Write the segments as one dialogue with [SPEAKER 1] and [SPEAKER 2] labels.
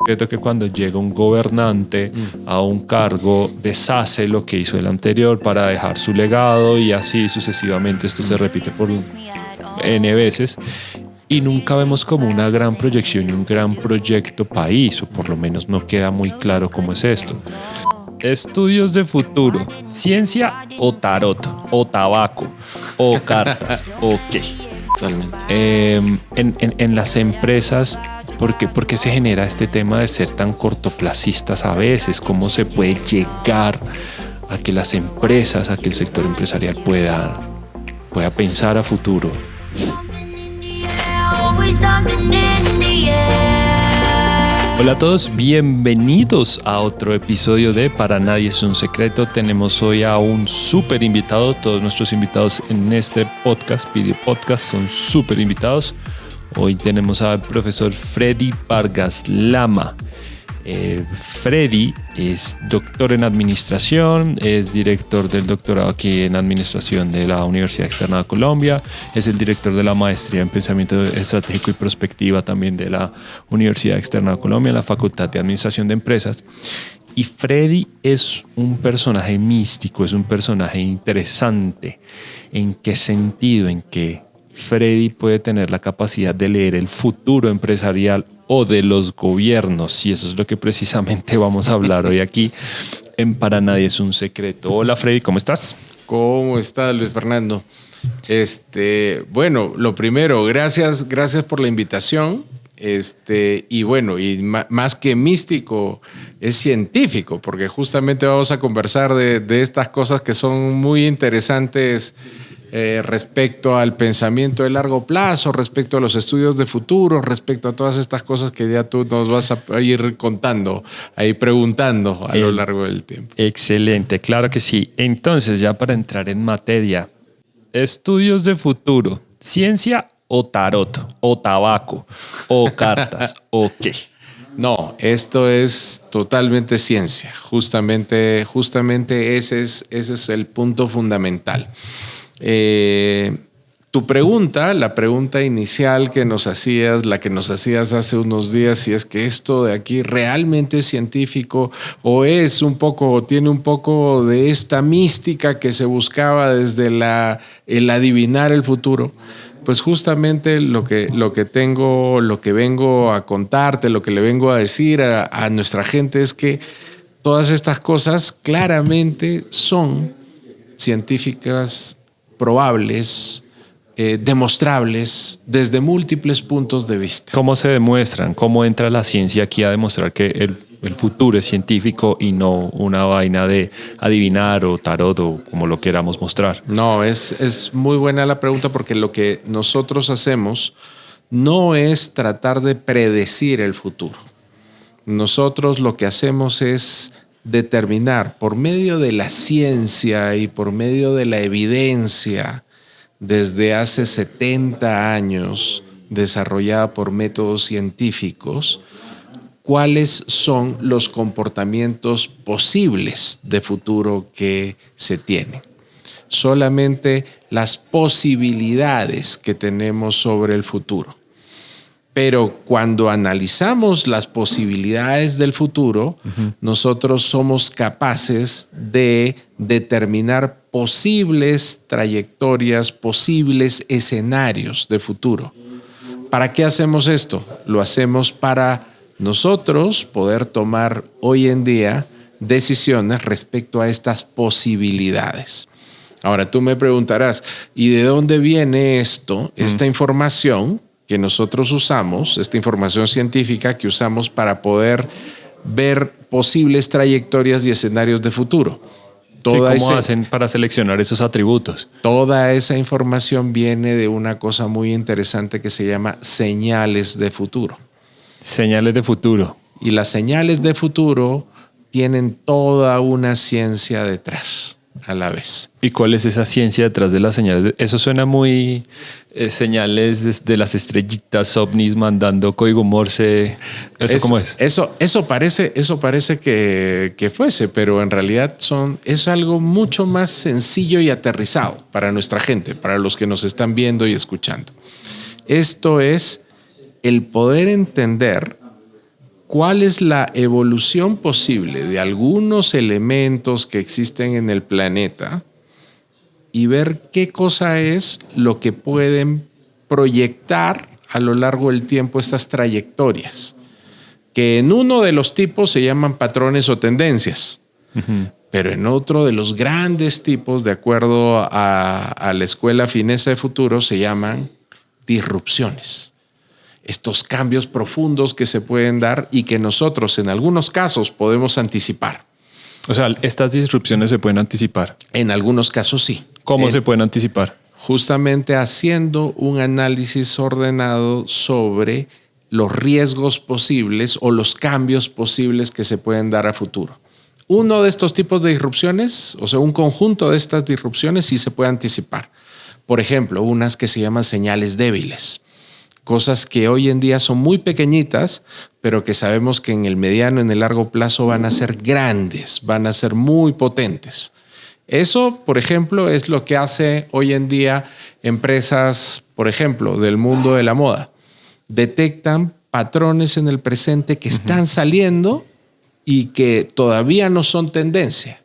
[SPEAKER 1] secreto que cuando llega un gobernante a un cargo, deshace lo que hizo el anterior para dejar su legado y así sucesivamente. Esto se repite por N veces y nunca vemos como una gran proyección y un gran proyecto país, o por lo menos no queda muy claro cómo es esto. Estudios de futuro, ciencia o tarot, o tabaco, o cartas, o qué.
[SPEAKER 2] Totalmente.
[SPEAKER 1] En las empresas, ¿por qué se genera este tema de ser tan cortoplacistas a veces? ¿Cómo se puede llegar a que las empresas, a que el sector empresarial pueda pensar a futuro? Hola a todos, bienvenidos a otro episodio de Para Nadie es un Secreto. Tenemos hoy a un súper invitado. Todos nuestros invitados en este podcast, video podcast, son súper invitados. Hoy tenemos al profesor Freddy Vargas Lama. Freddy es doctor en administración, es director del doctorado aquí en administración de la Universidad Externa de Colombia, es el director de la maestría en pensamiento estratégico y prospectiva también de la Universidad Externa de Colombia, en la Facultad de Administración de Empresas. Y Freddy es un personaje místico, es un personaje interesante. ¿En qué sentido? En que Freddy puede tener la capacidad de leer el futuro empresarial o de los gobiernos, y eso es lo que precisamente vamos a hablar hoy aquí en Para Nadie es un Secreto. Hola Freddy, ¿cómo estás?
[SPEAKER 2] ¿Cómo estás, Luis Fernando? Bueno, lo primero, gracias por la invitación. Y bueno, y más que místico, es científico, porque justamente vamos a conversar de estas cosas que son muy interesantes respecto al pensamiento de largo plazo, respecto a los estudios de futuro, respecto a todas estas cosas que ya tú nos vas a ir contando, ahí preguntando a lo largo del tiempo.
[SPEAKER 1] Excelente, claro que sí. Entonces, ya para entrar en materia, estudios de futuro, ciencia o tarot, o tabaco, o cartas, o qué.
[SPEAKER 2] No, esto es totalmente ciencia. Justamente ese es el punto fundamental. Tu pregunta, la pregunta inicial que nos hacías, la que nos hacías hace unos días, si es que esto de aquí realmente es científico o es un poco, tiene un poco de esta mística que se buscaba desde el adivinar el futuro. Pues justamente lo que vengo a contarte, lo que le vengo a decir a nuestra gente es que todas estas cosas claramente son científicas, probables, demostrables desde múltiples puntos de vista.
[SPEAKER 1] ¿Cómo se demuestran? ¿Cómo entra la ciencia aquí a demostrar que el futuro es científico y no una vaina de adivinar o tarot o como lo queramos mostrar?
[SPEAKER 2] No, es muy buena la pregunta, porque lo que nosotros hacemos no es tratar de predecir el futuro. Nosotros lo que hacemos es determinar por medio de la ciencia y por medio de la evidencia desde hace 70 años desarrollada por métodos científicos, cuáles son los comportamientos posibles de futuro que se tienen. Solamente las posibilidades que tenemos sobre el futuro. Pero cuando analizamos las posibilidades del futuro, nosotros somos capaces de determinar posibles trayectorias, posibles escenarios de futuro. ¿Para qué hacemos esto? Lo hacemos para nosotros poder tomar hoy en día decisiones respecto a estas posibilidades. Ahora tú me preguntarás, ¿y de dónde viene esto, esta información que nosotros usamos, esta información científica que usamos para poder ver posibles trayectorias y escenarios de futuro?
[SPEAKER 1] ¿Cómo hacen para seleccionar esos atributos?
[SPEAKER 2] Toda esa información viene de una cosa muy interesante que se llama señales de futuro.
[SPEAKER 1] Señales de futuro.
[SPEAKER 2] Y las señales de futuro tienen toda una ciencia detrás a la vez.
[SPEAKER 1] ¿Y cuál es esa ciencia detrás de las señales? Eso suena muy señales de las estrellitas, ovnis mandando código Morse. ¿Cómo es?
[SPEAKER 2] Eso parece que fuese, pero en realidad es algo mucho más sencillo y aterrizado para nuestra gente, para los que nos están viendo y escuchando. Esto es el poder entender cuál es la evolución posible de algunos elementos que existen en el planeta y ver qué cosa es lo que pueden proyectar a lo largo del tiempo estas trayectorias, que en uno de los tipos se llaman patrones o tendencias, pero en otro de los grandes tipos, de acuerdo a la Escuela Finesa de Futuro, se llaman disrupciones. Estos cambios profundos que se pueden dar y que nosotros en algunos casos podemos anticipar.
[SPEAKER 1] O sea, estas disrupciones se pueden anticipar.
[SPEAKER 2] En algunos casos sí.
[SPEAKER 1] ¿Cómo se pueden anticipar?
[SPEAKER 2] Justamente haciendo un análisis ordenado sobre los riesgos posibles o los cambios posibles que se pueden dar a futuro. Uno de estos tipos de disrupciones, o sea, un conjunto de estas disrupciones sí se puede anticipar. Por ejemplo, unas que se llaman señales débiles. Cosas que hoy en día son muy pequeñitas, pero que sabemos que en el mediano, en el largo plazo van a ser grandes, van a ser muy potentes. Eso, por ejemplo, es lo que hace hoy en día empresas, por ejemplo, del mundo de la moda. Detectan patrones en el presente que están saliendo y que todavía no son tendencia,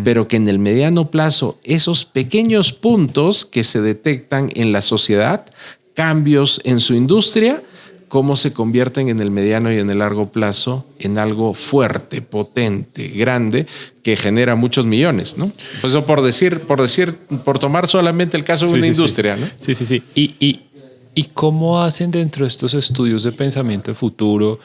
[SPEAKER 2] pero que en el mediano plazo esos pequeños puntos que se detectan en la sociedad, cambios en su industria, cómo se convierten en el mediano y en el largo plazo en algo fuerte, potente, grande, que genera muchos millones, ¿no? Pues eso por tomar solamente el caso de una industria, ¿no?
[SPEAKER 1] Sí. ¿Y cómo hacen dentro de estos estudios de pensamiento de futuro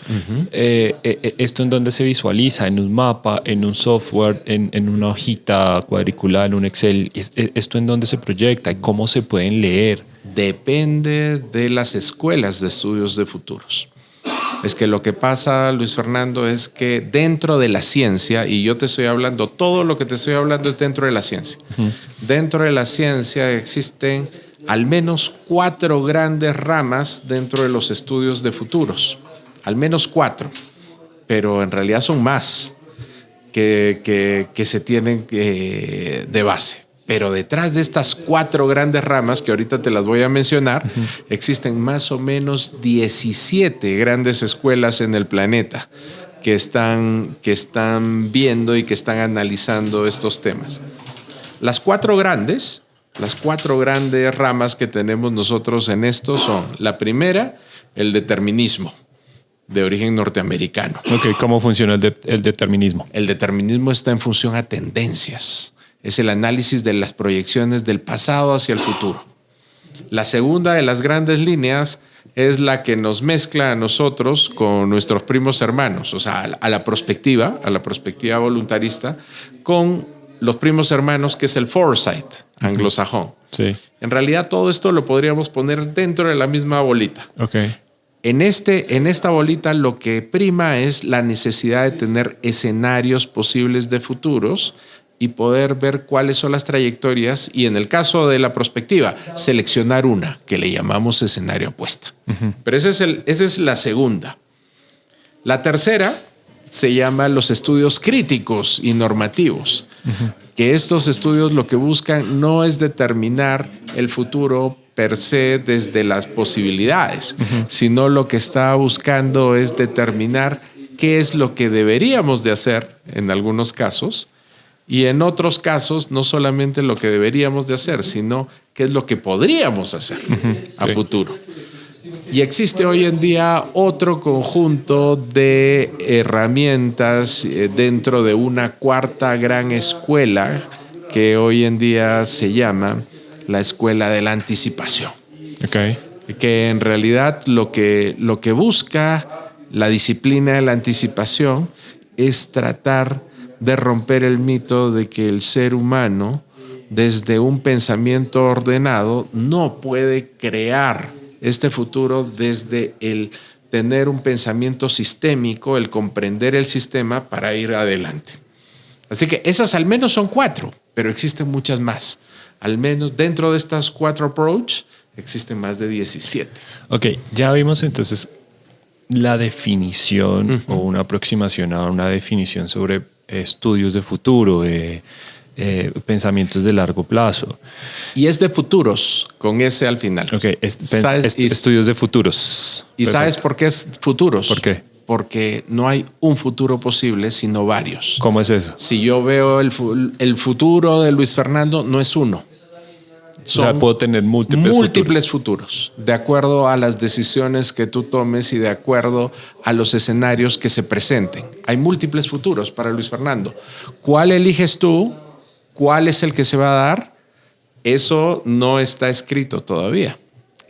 [SPEAKER 1] esto en dónde se visualiza? ¿En un mapa, en un software, en una hojita cuadriculada, en un Excel? ¿Esto en dónde se proyecta? ¿Y cómo se pueden leer?
[SPEAKER 2] Depende de las escuelas de estudios de futuros. Es que lo que pasa, Luis Fernando, es que dentro de la ciencia, y yo te estoy hablando, todo lo que te estoy hablando es dentro de la ciencia. Dentro de la ciencia existen al menos 4 grandes ramas dentro de los estudios de futuros. Al menos 4, pero en realidad son más que se tienen de base. Pero detrás de estas 4 grandes ramas, que ahorita te las voy a mencionar, existen más o menos 17 grandes escuelas en el planeta que están viendo y que están analizando estos temas. Las 4 grandes ramas que tenemos nosotros en esto son: la primera, el determinismo, de origen norteamericano.
[SPEAKER 1] Ok, ¿cómo funciona el determinismo?
[SPEAKER 2] El determinismo está en función a tendencias. Es el análisis de las proyecciones del pasado hacia el futuro. La segunda de las grandes líneas es la que nos mezcla a nosotros con nuestros primos hermanos, o sea, a la perspectiva voluntarista, con los primos hermanos, que es el foresight anglosajón.
[SPEAKER 1] Sí.
[SPEAKER 2] En realidad todo esto lo podríamos poner dentro de la misma bolita.
[SPEAKER 1] Okay.
[SPEAKER 2] En esta bolita lo que prima es la necesidad de tener escenarios posibles de futuros y poder ver cuáles son las trayectorias, y en el caso de la prospectiva, seleccionar una que le llamamos escenario apuesta. Pero esa es la segunda. La tercera se llama los estudios críticos y normativos, que estos estudios lo que buscan no es determinar el futuro per se desde las posibilidades, sino lo que está buscando es determinar qué es lo que deberíamos de hacer en algunos casos, y en otros casos no solamente lo que deberíamos de hacer, sino qué es lo que podríamos hacer a futuro. Y existe hoy en día otro conjunto de herramientas dentro de una cuarta gran escuela que hoy en día se llama la escuela de la anticipación.
[SPEAKER 1] Okay.
[SPEAKER 2] Que en realidad lo que busca la disciplina de la anticipación es tratar de romper el mito de que el ser humano, desde un pensamiento ordenado, no puede crear este futuro desde el tener un pensamiento sistémico, el comprender el sistema para ir adelante. Así que esas al menos son 4, pero existen muchas más. Al menos dentro de estas 4 approach existen más de 17.
[SPEAKER 1] Ok, ya vimos entonces la definición o una aproximación a una definición sobre estudios de futuro, pensamientos de largo plazo.
[SPEAKER 2] Y es de futuros, con S al final.
[SPEAKER 1] Ok, estudios de futuros.
[SPEAKER 2] ¿Y sabes por qué es futuros?
[SPEAKER 1] ¿Por qué?
[SPEAKER 2] porque no hay un futuro posible, sino varios.
[SPEAKER 1] ¿Cómo es eso?
[SPEAKER 2] Si yo veo el futuro de Luis Fernando, no es uno.
[SPEAKER 1] O sea, puedo tener múltiples
[SPEAKER 2] futuros, de acuerdo a las decisiones que tú tomes y de acuerdo a los escenarios que se presenten. Hay múltiples futuros para Luis Fernando. ¿Cuál eliges tú? ¿Cuál es el que se va a dar? Eso no está escrito todavía.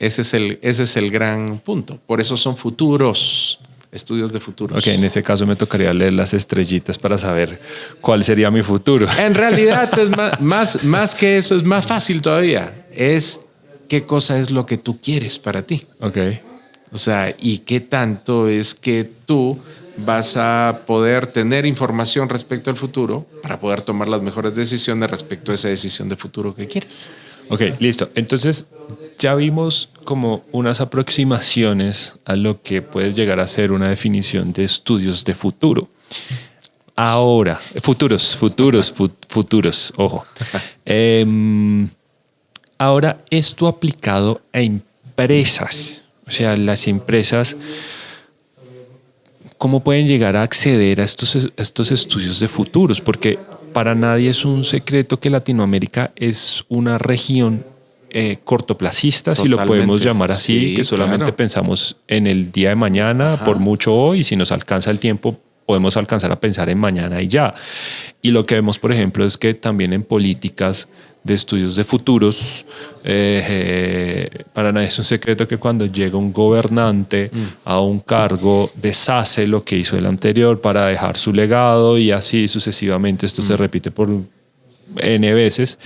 [SPEAKER 2] Ese es el gran punto. Por eso son futuros, estudios de futuros.
[SPEAKER 1] Ok, en ese caso me tocaría leer las estrellitas para saber cuál sería mi futuro.
[SPEAKER 2] En realidad es más que eso, es más fácil todavía. Es qué cosa es lo que tú quieres para ti.
[SPEAKER 1] Ok.
[SPEAKER 2] O sea, y qué tanto es que tú vas a poder tener información respecto al futuro para poder tomar las mejores decisiones respecto a esa decisión de futuro que quieres.
[SPEAKER 1] Ok, listo. Entonces ya vimos como unas aproximaciones a lo que puede llegar a ser una definición de estudios de futuro. Ahora, futuros, ojo. Ahora, esto aplicado a empresas. O sea, las empresas, ¿cómo pueden llegar a acceder a estos estudios de futuros? Porque para nadie es un secreto que Latinoamérica es una región cortoplacista, si lo podemos llamar así,
[SPEAKER 2] sí,
[SPEAKER 1] que solamente pensamos en el día de mañana, por mucho hoy, y si nos alcanza el tiempo, podemos alcanzar a pensar en mañana y ya. Y lo que vemos, por ejemplo, es que también en políticas de estudios de futuros, para nadie es un secreto que cuando llega un gobernante a un cargo, deshace lo que hizo el anterior para dejar su legado y así sucesivamente. Esto se repite por N veces.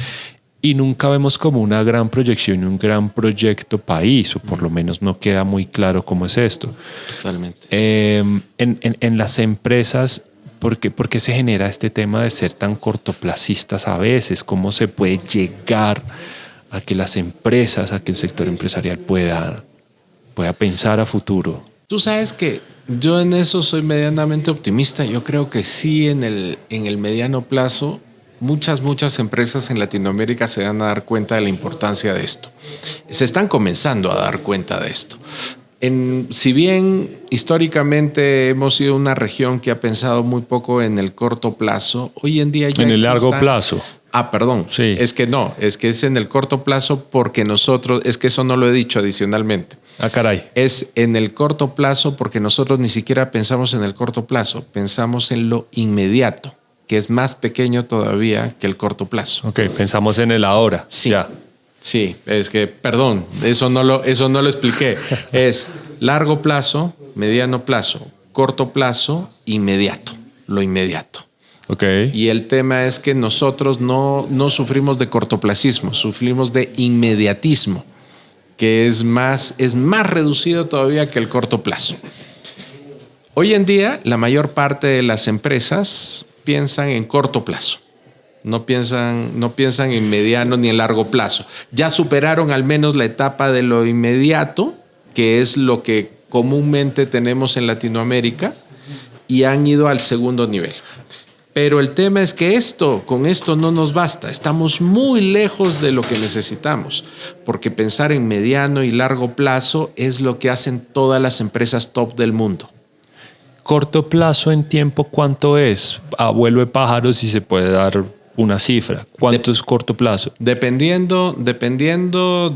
[SPEAKER 1] Y nunca vemos como una gran proyección y un gran proyecto país, o por lo menos no queda muy claro cómo es esto.
[SPEAKER 2] Totalmente.
[SPEAKER 1] En las empresas, ¿por qué se genera este tema de ser tan cortoplacistas a veces? ¿Cómo se puede llegar a que las empresas, a que el sector empresarial pueda pensar a futuro?
[SPEAKER 2] Tú sabes que yo en eso soy medianamente optimista. Yo creo que sí, en el mediano plazo, muchas empresas en Latinoamérica se van a dar cuenta de la importancia de esto. Se están comenzando a dar cuenta de esto. Si bien históricamente hemos sido una región que ha pensado muy poco en el corto plazo, hoy en día ya
[SPEAKER 1] en el largo plazo.
[SPEAKER 2] Perdón.
[SPEAKER 1] Sí.
[SPEAKER 2] Es que no, es que es en el corto plazo porque nosotros, es que eso no lo he dicho adicionalmente.
[SPEAKER 1] Caray.
[SPEAKER 2] Es en el corto plazo porque nosotros ni siquiera pensamos en el corto plazo, pensamos en lo inmediato, que es más pequeño todavía que el corto plazo.
[SPEAKER 1] Ok, pensamos en el ahora.
[SPEAKER 2] Sí.
[SPEAKER 1] Ya.
[SPEAKER 2] Sí, es que, perdón, eso no lo expliqué. Es largo plazo, mediano plazo, corto plazo, inmediato, lo inmediato.
[SPEAKER 1] Okay.
[SPEAKER 2] Y el tema es que nosotros no sufrimos de cortoplacismo, sufrimos de inmediatismo, que es más reducido todavía que el corto plazo. Hoy en día, la mayor parte de las empresas piensan en corto plazo. No piensan en mediano ni en largo plazo. Ya superaron al menos la etapa de lo inmediato, que es lo que comúnmente tenemos en Latinoamérica, y han ido al segundo nivel. Pero el tema es que con esto no nos basta. Estamos muy lejos de lo que necesitamos, porque pensar en mediano y largo plazo es lo que hacen todas las empresas top del mundo.
[SPEAKER 1] Corto plazo en tiempo, ¿cuánto es? Abuelo de pájaros, si se puede dar una cifra. ¿Cuánto es corto plazo? Dependiendo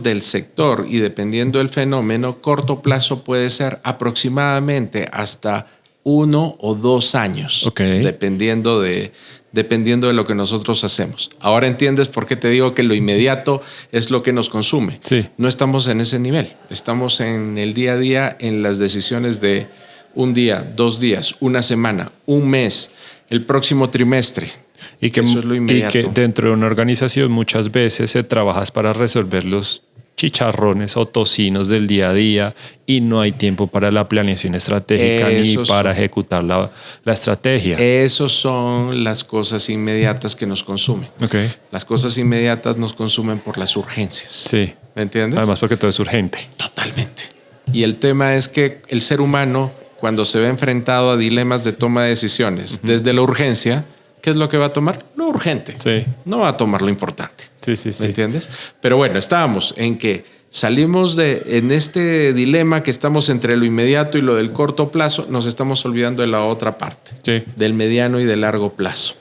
[SPEAKER 2] del sector y dependiendo del fenómeno, corto plazo puede ser aproximadamente hasta 1 o 2 años,
[SPEAKER 1] okay,
[SPEAKER 2] dependiendo de lo que nosotros hacemos. Ahora entiendes por qué te digo que lo inmediato es lo que nos consume.
[SPEAKER 1] Sí.
[SPEAKER 2] No estamos en ese nivel. Estamos en el día a día, en las decisiones de un día, 2 días, una semana, un mes, el próximo trimestre.
[SPEAKER 1] Y que,
[SPEAKER 2] eso es lo inmediato.
[SPEAKER 1] Y que dentro de una organización muchas veces se trabaja para resolver los chicharrones o tocinos del día a día y no hay tiempo para la planeación estratégica ni para ejecutar la estrategia.
[SPEAKER 2] Esas son las cosas inmediatas que nos consumen.
[SPEAKER 1] Okay.
[SPEAKER 2] Las cosas inmediatas nos consumen por las urgencias.
[SPEAKER 1] Sí.
[SPEAKER 2] ¿Me entiendes?
[SPEAKER 1] Además porque todo es urgente.
[SPEAKER 2] Totalmente. Y el tema es que el ser humano, cuando se ve enfrentado a dilemas de toma de decisiones, desde la urgencia, ¿qué es lo que va a tomar? Lo urgente.
[SPEAKER 1] Sí.
[SPEAKER 2] No va a tomar lo importante.
[SPEAKER 1] Sí.
[SPEAKER 2] ¿Me entiendes? Pero bueno, estábamos en que Salimos en este dilema que estamos entre lo inmediato y lo del corto plazo, nos estamos olvidando de la otra parte,
[SPEAKER 1] Sí.
[SPEAKER 2] del mediano y del largo plazo.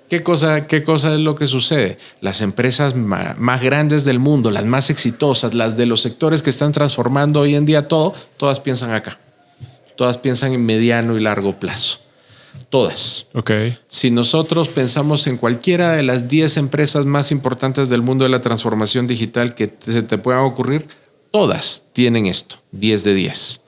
[SPEAKER 2] ¿Qué cosa es lo que sucede? Las empresas más grandes del mundo, las más exitosas, las de los sectores que están transformando hoy en día todo, todas piensan acá. Todas piensan en mediano y largo plazo. Todas.
[SPEAKER 1] Ok.
[SPEAKER 2] Si nosotros pensamos en cualquiera de las 10 empresas más importantes del mundo de la transformación digital que se te puedan ocurrir, todas tienen esto, 10 de 10.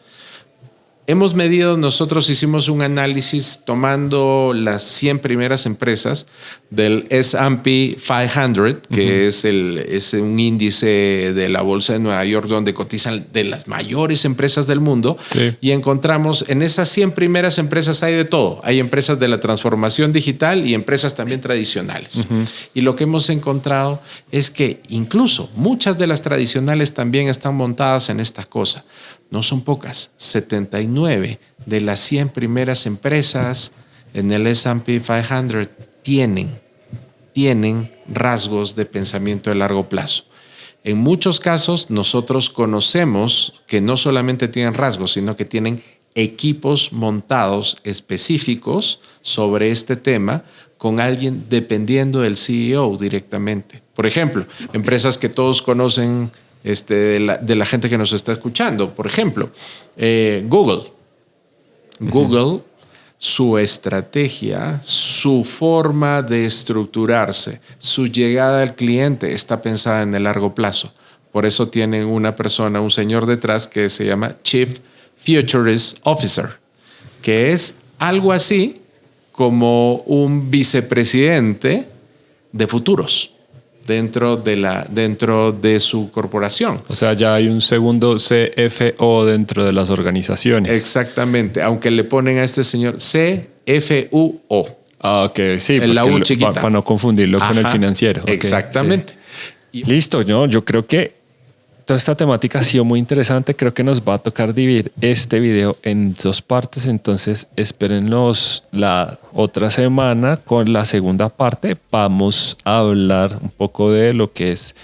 [SPEAKER 2] Hemos medido, nosotros hicimos un análisis tomando las 100 primeras empresas del S&P 500, que es un índice de la Bolsa de Nueva York donde cotizan de las mayores empresas del mundo.
[SPEAKER 1] Sí.
[SPEAKER 2] Y encontramos en esas 100 primeras empresas hay de todo. Hay empresas de la transformación digital y empresas también tradicionales. Y lo que hemos encontrado es que incluso muchas de las tradicionales también están montadas en esta cosa. No son pocas, 79 de las 100 primeras empresas en el S&P 500 tienen rasgos de pensamiento de largo plazo. En muchos casos nosotros conocemos que no solamente tienen rasgos, sino que tienen equipos montados específicos sobre este tema con alguien dependiendo del CEO directamente. Por ejemplo, empresas que todos conocen de la gente que nos está escuchando. Por ejemplo, Google. Google, su estrategia, su forma de estructurarse, su llegada al cliente está pensada en el largo plazo. Por eso tienen una persona, un señor detrás que se llama Chief Futurist Officer, que es algo así como un vicepresidente de futuros dentro de su corporación.
[SPEAKER 1] O sea, ya hay un segundo CFO dentro de las organizaciones.
[SPEAKER 2] Exactamente, aunque le ponen a este señor CFUO.
[SPEAKER 1] Ah, ok, sí,
[SPEAKER 2] En la U chiquita.
[SPEAKER 1] para no confundirlo con el financiero. Okay,
[SPEAKER 2] exactamente.
[SPEAKER 1] Sí. Listo, ¿no? Yo creo que toda esta temática ha sido muy interesante. Creo que nos va a tocar dividir este video en 2 partes. Entonces, espérennos la otra semana con la segunda parte. Vamos a hablar un poco de lo que es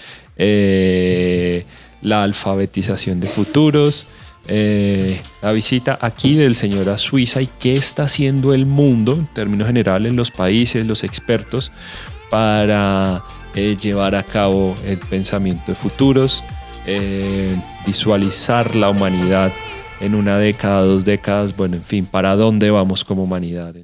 [SPEAKER 1] la alfabetización de futuros, la visita aquí del señor a Suiza y qué está haciendo el mundo en términos generales, los países, los expertos, para llevar a cabo el pensamiento de futuros. Visualizar la humanidad en 1 década, 2 décadas, bueno, en fin, para dónde vamos como humanidad.